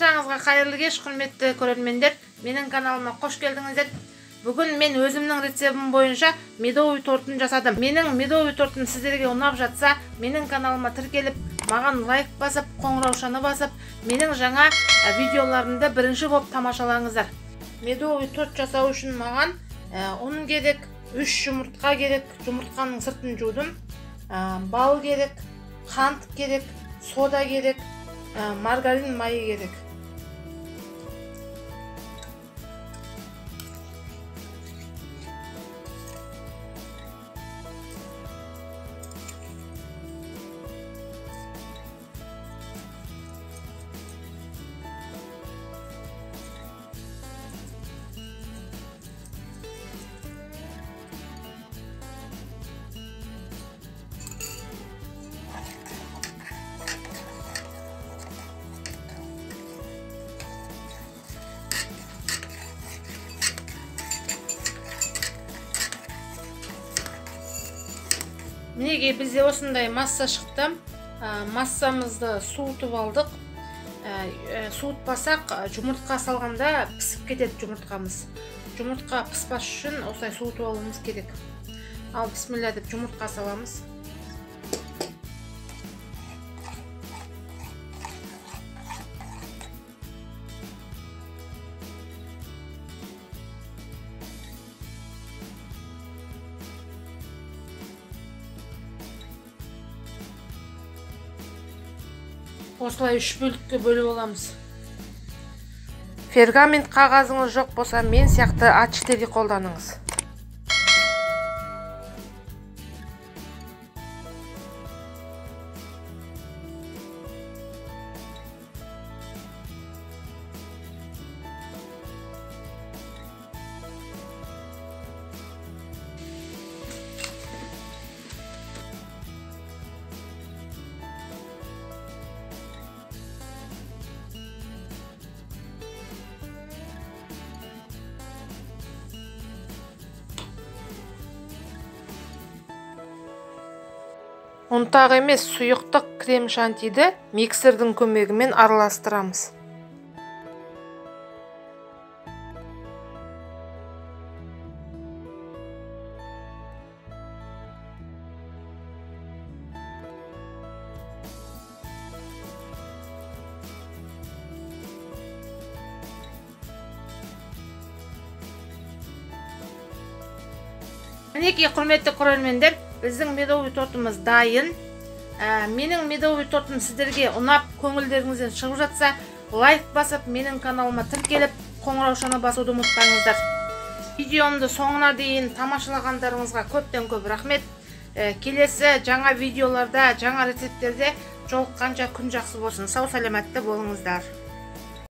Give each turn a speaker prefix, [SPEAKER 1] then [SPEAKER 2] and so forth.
[SPEAKER 1] Баршаңызға қайырлы кеш, құрметті көрермендер. Менің каналыма қош келдіңіздер. Бүгін мен өзімнің рецебім бойынша медовый тортын жасадым. Менің медовый тортым сіздерге ұнап жатса, менің каналыма тіркеліп, маған лайк басып, қоңыраушаны басып, менің жаңа видеоларымды бірінші болып тамашалаңыздар. Медовый торт жасау үшін маған ұн керек, 3 жұмыртқа керек, жұмыртқаның сыртын жудым, бал керек, қант керек, сода керек, маргарин майы керек. Мінеге бізде осындай масса шықты. Массамызды суытып алдық. Суытпасақ, жұмыртқа салғанда пісіп кетеді жұмыртқамыз. Жұмыртқа піспас үшін осылай суытып алуымыз керек. Ал бисмилля деп жұмыртқа саламыз. Осылай 3 бөлікке бөліп аламыз. Пергамент қағазыңыз жоқ болса, мен сияқты А4 қолданыңыз. Ұнтақ емес, сұйықтық крем шантиді миксердің көмегімен араластырамыз. Мінеке, құрметті көрермендер, біздің медовый тортымыз дайын. Менің медовый тортым сіздерге ұнап, көңілдеріңізден шығып жатса, лайк басып, менің каналыма тіркеліп, қоңыраушаны басуды ұмытпаңыздар. Видеомды соңына дейін тамашалағандарыңызға көптен көп рахмет. Келесі жаңа видеоларда, жаңа рецептерде жолыққанша күн жақсы болсын. Сау саламатты болыңыздар.